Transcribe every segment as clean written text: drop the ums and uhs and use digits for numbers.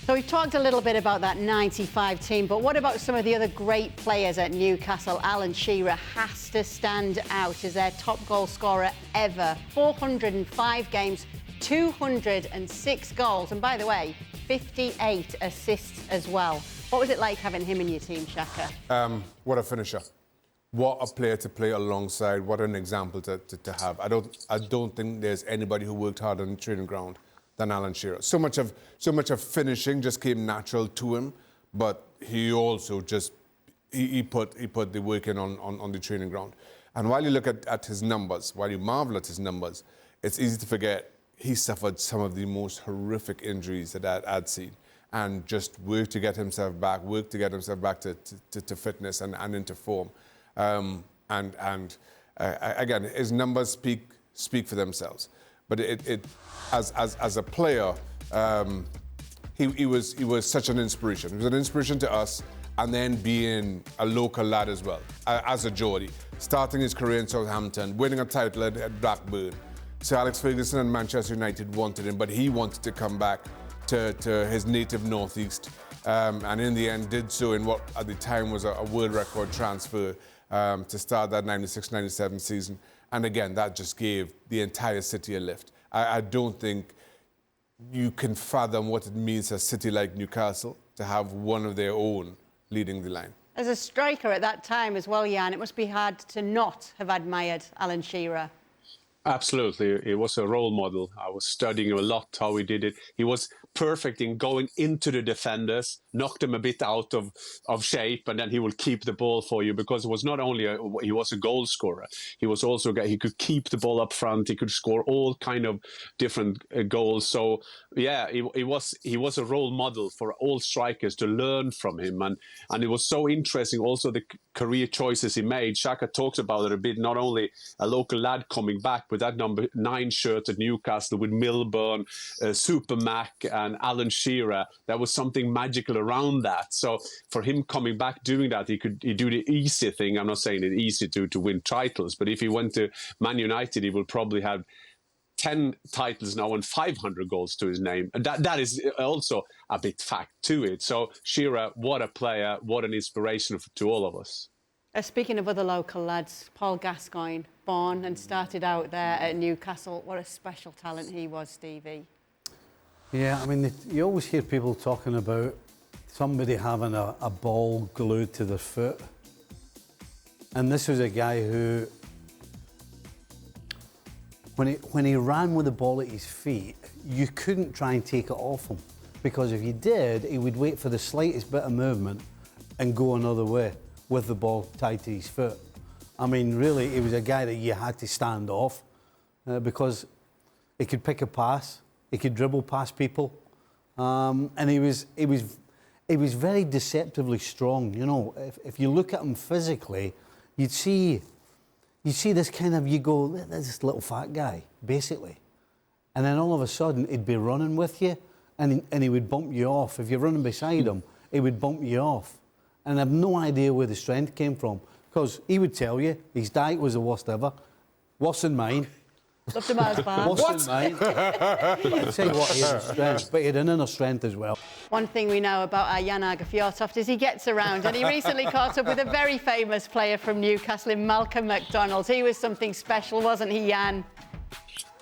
So we've talked a little bit about that 95 team, but what about some of the other great players at Newcastle? Alan Shearer has to stand out as their top goal scorer ever. 405 games, 206 goals, and by the way, 58 assists as well. What was it like having him in your team, Shaka? What a finisher. What a player to play alongside. What an example to have. I don't think there's anybody who worked harder on the training ground than Alan Shearer. So much of finishing just came natural to him, but he also just he put the work in on the training ground. And while you look at his numbers, while you marvel at his numbers, it's easy to forget he suffered some of the most horrific injuries that I'd seen, and just worked to get himself back, to fitness and into form. Again, his numbers speak for themselves. But as a player, he was such an inspiration. He was an inspiration to us, and then being a local lad as well, as a Geordie, starting his career in Southampton, winning a title at Blackburn. Sir Alex Ferguson and Manchester United wanted him, but he wanted to come back to his native northeast, and in the end did so in what at the time was a world record transfer to start that 96-97 season. And again, that just gave the entire city a lift. I don't think you can fathom what it means to a city like Newcastle to have one of their own leading the line. As a striker at that time as well, Jan, it must be hard to not have admired Alan Shearer. Absolutely. He was a role model. I was studying a lot how he did it. He was perfect in going into the defenders, knock them a bit out of shape, and then he will keep the ball for you, because it was not only he was a goal scorer. He was also he could keep the ball up front. He could score all kind of different goals. So yeah, he was a role model for all strikers to learn from him, and it was so interesting also the career choices he made. Shaka talks about it a bit. Not only a local lad coming back with that number 9 shirt at Newcastle with Milburn, Super Mac and Alan Shearer, there was something magical around that. So for him coming back doing that, he do the easy thing. I'm not saying it's easy to win titles, but if he went to Man United, he will probably have 10 titles now and 500 goals to his name. And that is also a bit fact to it. So Shearer, what a player, what an inspiration to all of us. Speaking of other local lads, Paul Gascoigne, born and started out there at Newcastle. What a special talent he was, Stevie. Yeah, I mean, you always hear people talking about somebody having a ball glued to their foot. And this was a guy who, when he ran with the ball at his feet, you couldn't try and take it off him. Because if you did, he would wait for the slightest bit of movement and go another way with the ball tied to his foot. I mean, really, he was a guy that you had to stand off because he could pick a pass, he could dribble past people, and he was very deceptively strong. You know, if you look at him physically, you'd see this kind of, you go, there's this little fat guy, basically, and then all of a sudden he'd be running with you, and he would bump you off. If you're running beside him, he would bump you off. And I have no idea where the strength came from, because he would tell you his diet was the worst ever, worse than mine. Love to Mars bar. Worse than mine. I'd say what he had strength, but he had an inner strength as well. One thing we know about our Jan Fjørtoft is he gets around, and he recently caught up with a very famous player from Newcastle in Malcolm McDonald. He was something special, wasn't he, Jan?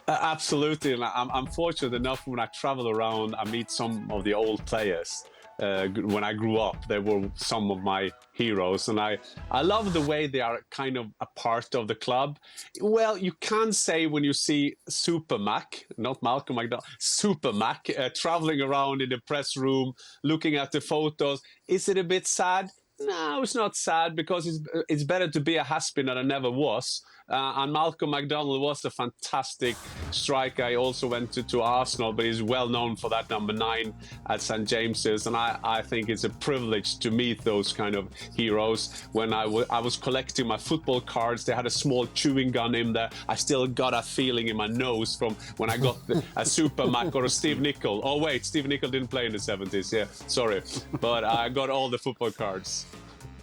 Absolutely, and I'm fortunate enough when I travel around, I meet some of the old players. When I grew up, they were some of my heroes, and I love the way they are kind of a part of the club. Well, you can say when you see Super Mac, not Malcolm McDonald, Super Mac, traveling around in the press room, looking at the photos, is it a bit sad? No, it's not sad, because it's better to be a has-been than I never was. And Malcolm McDonald was a fantastic striker. He also went to Arsenal, but he's well known for that number 9 at St. James's. And I think it's a privilege to meet those kind of heroes. When I was collecting my football cards, they had a small chewing gun in there. I still got a feeling in my nose from when I got a Super Mac or a Steve Nicol. Oh, wait, Steve Nicol didn't play in the 70s. Yeah, sorry. But I got all the football cards.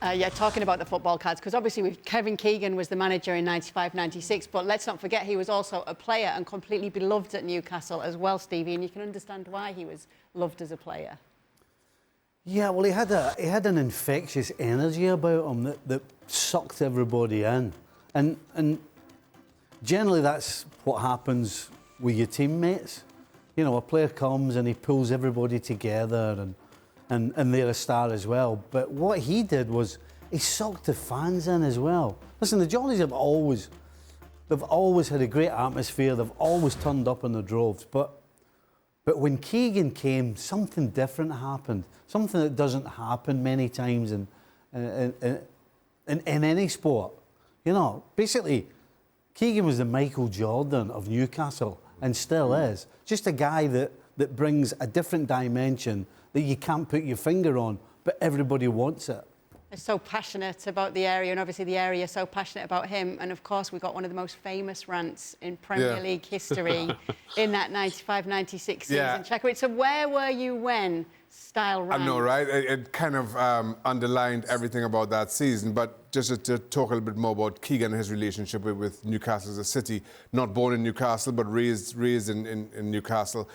Yeah, talking about the football cards, because obviously Kevin Keegan was the manager in 95-96, but let's not forget he was also a player and completely beloved at Newcastle as well, Stevie, and you can understand why he was loved as a player. Yeah, well, he had an infectious energy about him that sucked everybody in, and generally that's what happens with your teammates. You know, a player comes and he pulls everybody together, and they're a star as well. But what he did was he sucked the fans in as well. Listen, the Jollies they've always had a great atmosphere. They've always turned up in the droves, but when Keegan came, something different happened. Something that doesn't happen many times in any sport. You know, basically, Keegan was the Michael Jordan of Newcastle and still is. Just a guy that brings a different dimension that you can't put your finger on, but everybody wants it. They're so passionate about the area, and obviously the area is so passionate about him. And of course, we got one of the most famous rants in Premier League history in that 95-96 season. Yeah. Check it. So where were you when style rant? I know, right? It kind of underlined everything about that season. But just to talk a little bit more about Keegan and his relationship with Newcastle as a city. Not born in Newcastle, but raised in Newcastle.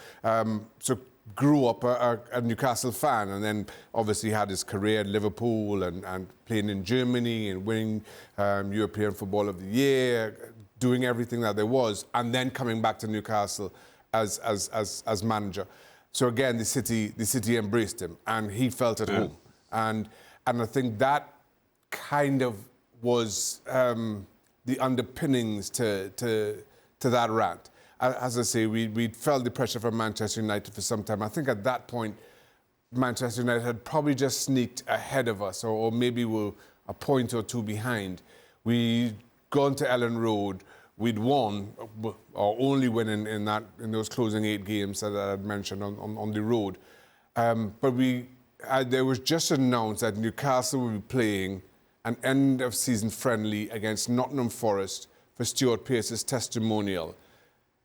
So grew up a Newcastle fan, and then obviously had his career at Liverpool and playing in Germany and winning European Football of the Year, doing everything that there was, and then coming back to Newcastle as manager. So again, the city embraced him, and he felt at home, and I think that kind of was the underpinnings to that rant. As I say, we felt the pressure from Manchester United for some time. I think at that point, Manchester United had probably just sneaked ahead of us, or maybe were a point or two behind. We'd gone to Ellen Road, we'd won, or only win in those closing 8 games that I had mentioned on the road. But there was just announced that Newcastle would be playing an end-of-season friendly against Nottingham Forest for Stuart Pearce's testimonial.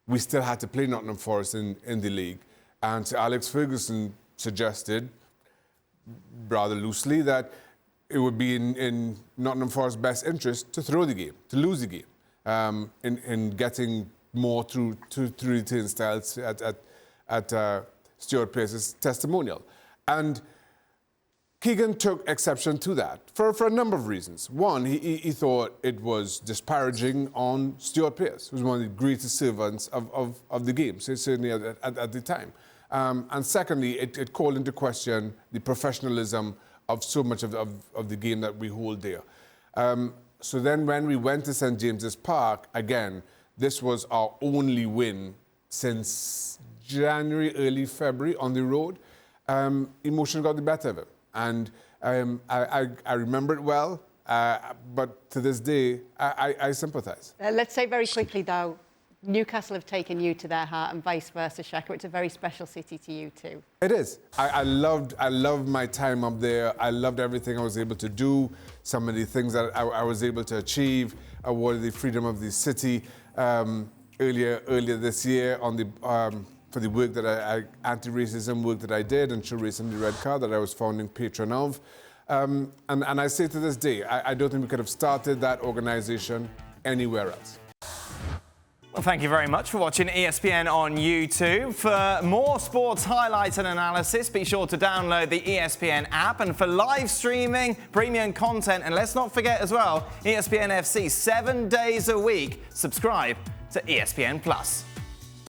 We still had to play Nottingham Forest in the league. And Sir Alex Ferguson suggested, rather loosely, that it would be in Nottingham Forest's best interest to throw the game, to lose the game, in getting more through the turnstiles at Stuart Pearce's testimonial. And Keegan took exception to that for a number of reasons. One, he thought it was disparaging on Stuart Pearce, who was one of the greatest servants of the game, so certainly at the time. And secondly, it called into question the professionalism of so much of the game that we hold dear. So then when we went to St. James's Park, again, this was our only win since January, early February on the road. Emotion got the better of him. And I remember it well, but to this day, I sympathise. Let's say very quickly, though, Newcastle have taken you to their heart and vice versa, Shaka. It's a very special city to you too. It is. I loved my time up there. I loved everything I was able to do, some of the things that I was able to achieve, awarded the Freedom of the City earlier this year on the... for the work that anti-racism work that I did, and Show Racism the Red Card that I was founding patron of. And I say to this day, I don't think we could have started that organisation anywhere else. Well, thank you very much for watching ESPN on YouTube. For more sports highlights and analysis, be sure to download the ESPN app. And for live streaming, premium content, and let's not forget as well, ESPN FC 7 days a week. Subscribe to ESPN+.